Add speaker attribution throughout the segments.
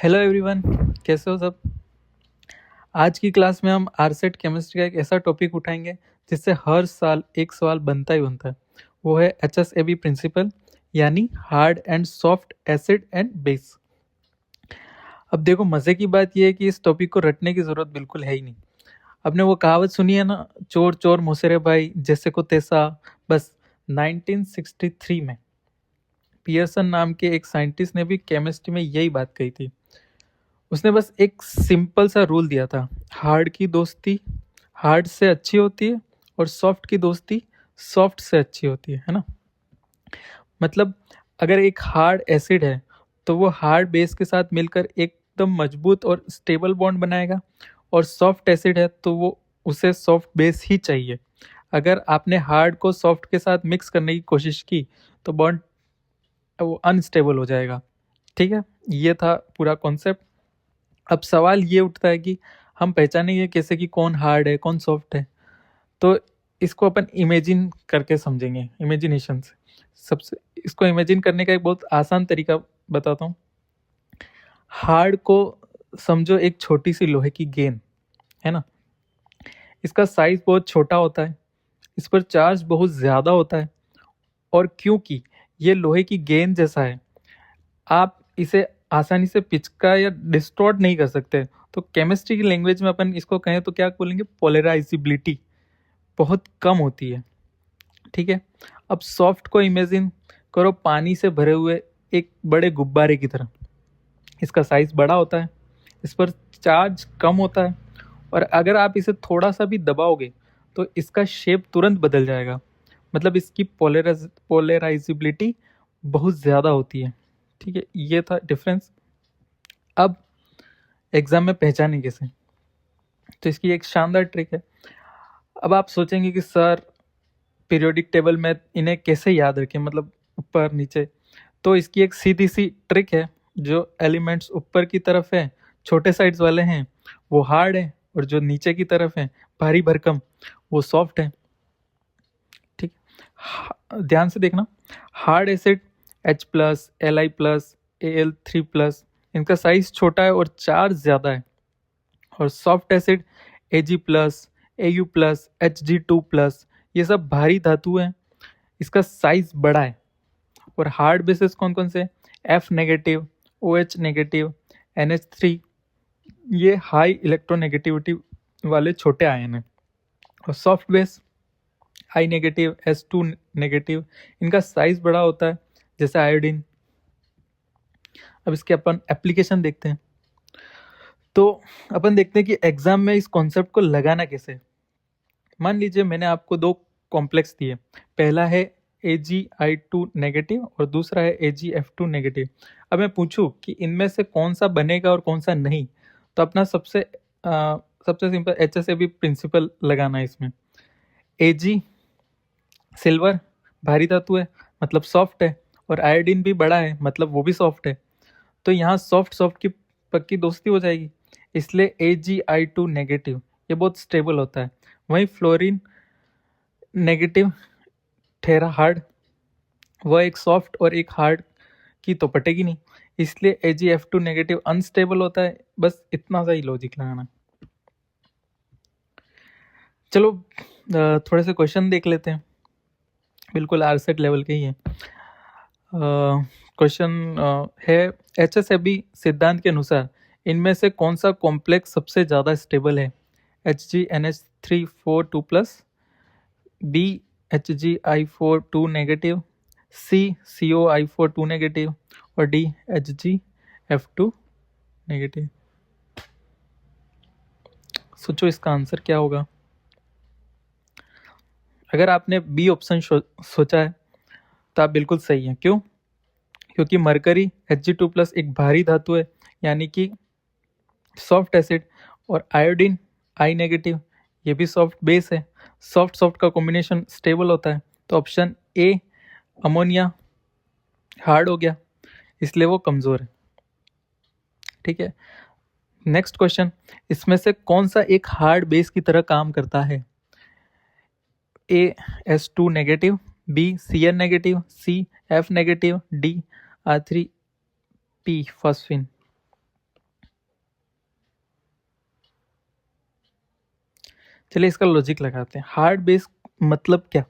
Speaker 1: Hello everyone, कैसे हो सब। आज की क्लास में हम आरसेट केमिस्ट्री का एक ऐसा टॉपिक उठाएंगे जिससे हर साल एक सवाल बनता ही बनता है। वो है HSAB प्रिंसिपल, यानी hard and soft acid and base. अब देखो, मज़े की बात यह है कि इस टॉपिक को रटने की ज़रूरत बिल्कुल है ही नहीं। आपने वो कहावत सुनी है ना, चोर चोर मोसेरे भाई जैसे को तैसा। बस 1963 में पियर्सन नाम के एक साइंटिस्ट ने भी केमिस्ट्री में यही बात कही थी। उसने बस एक सिंपल सा रूल दिया था, हार्ड की दोस्ती हार्ड से अच्छी होती है और सॉफ्ट की दोस्ती सॉफ्ट से अच्छी होती है ना। मतलब अगर एक हार्ड एसिड है तो वो हार्ड बेस के साथ मिलकर एकदम मजबूत और स्टेबल बॉन्ड बनाएगा, और सॉफ्ट एसिड है तो वो उसे सॉफ्ट बेस ही चाहिए। अगर आपने हार्ड को सॉफ्ट के साथ मिक्स करने की कोशिश की तो बॉन्ड वो अनस्टेबल हो जाएगा। ठीक है, ये था पूरा कॉन्सेप्ट। अब सवाल ये उठता है कि हम पहचानेंगे कैसे कि कौन हार्ड है कौन सॉफ्ट है। तो इसको अपन इमेजिन करके समझेंगे, इमेजिनेशन से। सबसे इसको इमेजिन करने का एक बहुत आसान तरीका बताता हूँ। हार्ड को समझो एक छोटी सी लोहे की गेंद है ना। इसका साइज बहुत छोटा होता है, इस पर चार्ज बहुत ज़्यादा होता है, और क्योंकि ये लोहे की गेंद जैसा है, आप इसे आसानी से पिचका या डिस्टॉर्ट नहीं कर सकते। तो केमिस्ट्री की लैंग्वेज में अपन इसको कहें तो क्या बोलेंगे, पोलराइजिबिलिटी बहुत कम होती है। ठीक है, अब सॉफ्ट को इमेजिन करो पानी से भरे हुए एक बड़े गुब्बारे की तरह। इसका साइज बड़ा होता है, इस पर चार्ज कम होता है, और अगर आप इसे थोड़ा सा भी दबाओगे तो इसका शेप तुरंत बदल जाएगा। मतलब इसकी पोलराइजिबिलिटी बहुत ज़्यादा होती है। ठीक है, ये था डिफरेंस। अब एग्जाम में पहचाने कैसे, तो इसकी एक शानदार ट्रिक है। अब आप सोचेंगे कि सर पीरियोडिक टेबल में इन्हें कैसे याद रखें, मतलब ऊपर नीचे। तो इसकी एक सीधी सी ट्रिक है, जो एलिमेंट्स ऊपर की तरफ है छोटे साइड्स वाले हैं वो हार्ड है, और जो नीचे की तरफ है भारी भरकम वो सॉफ्ट है। ठीक, ध्यान से देखना। Hard acid H+, Li+, Al3+, इनका साइज छोटा है और चार्ज ज़्यादा है। और soft acid Ag+, Au+, Hg2+, ये सब भारी धातु हैं, इसका साइज बड़ा है। और हार्ड बेसिस कौन कौन से, F negative, OH negative, NH3, ये हाई इलेक्ट्रोनेगेटिविटी वाले छोटे आयन हैं। और soft base I negative, S2 negative, इनका साइज बड़ा होता है, जैसे आयोडीन। अब इसके अपन एप्लीकेशन देखते हैं। तो अपन देखते हैं कि एग्जाम में इस कॉन्सेप्ट को लगाना कैसे। मान लीजिए मैंने आपको दो कॉम्प्लेक्स दिए, पहला है Agi2 नेगेटिव और दूसरा है Agf2 नेगेटिव। अब मैं पूछूं कि इनमें से कौन सा बनेगा और कौन सा नहीं, तो अपना सबसे सिंपल HSAB प्रिंसिपल लगाना है इसमें। Ag सिल्वर, भारी धातु है मतलब सॉफ्ट है, और आयोडीन भी बड़ा है मतलब वो भी सॉफ्ट है। तो यहाँ सॉफ्ट सॉफ्ट की पक्की दोस्ती हो जाएगी, इसलिए Agi2 नेगेटिव ये बहुत स्टेबल होता है। वहीं फ्लोरीन नेगेटिव ठहरा हार्ड, वह एक सॉफ्ट और एक हार्ड की तो पटेगी नहीं, इसलिए Ag(F2) नेगेटिव अनस्टेबल होता है। बस इतना सा ही लॉजिक लगाना। चलो थोड़े से क्वेश्चन देख लेते हैं, बिल्कुल आरसेट लेवल के ही है। क्वेश्चन है, HSAB सिद्धांत के अनुसार इनमें से कौन सा कॉम्प्लेक्स सबसे ज़्यादा स्टेबल है, HgNH3 4 2+, B Hgi4 2 negative, C CO(I4 2 negative, और D Hgf2 नेगेटिव। सोचो इसका आंसर क्या होगा। अगर आपने बी ऑप्शन सोचा है तो आप बिल्कुल सही हैं। क्यों? क्योंकि मरकरी Hg2+ एक भारी धातु है, यानी कि सॉफ्ट एसिड, और आयोडीन I नेगेटिव ये भी सॉफ्ट बेस है। सॉफ्ट सॉफ्ट का कॉम्बिनेशन स्टेबल होता है। तो ऑप्शन ए अमोनिया हार्ड हो गया, इसलिए वो कमज़ोर है। ठीक है, नेक्स्ट क्वेश्चन, इसमें से कौन सा एक हार्ड बेस की तरह काम करता है, A S2 negative, B Cn negative, C F negative, D R3P phosphine. चलिए इसका लॉजिक लगाते हैं। हार्ड बेस मतलब क्या?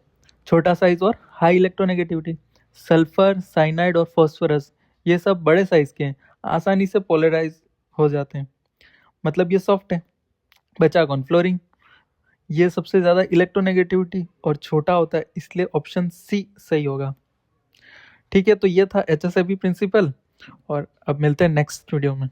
Speaker 1: छोटा साइज और हाई इलेक्ट्रोनेगेटिविटी। सल्फर, साइनाइड और फॉस्फोरस ये सब बड़े साइज के हैं, आसानी से पोलराइज हो जाते हैं, मतलब ये सॉफ्ट है। बचा कौन? फ्लोरीन। ये सबसे ज्यादा इलेक्ट्रोनेगेटिविटी और छोटा होता है, इसलिए ऑप्शन सी सही होगा। ठीक है, तो ये था HSAB प्रिंसिपल, और अब मिलते हैं नेक्स्ट वीडियो में।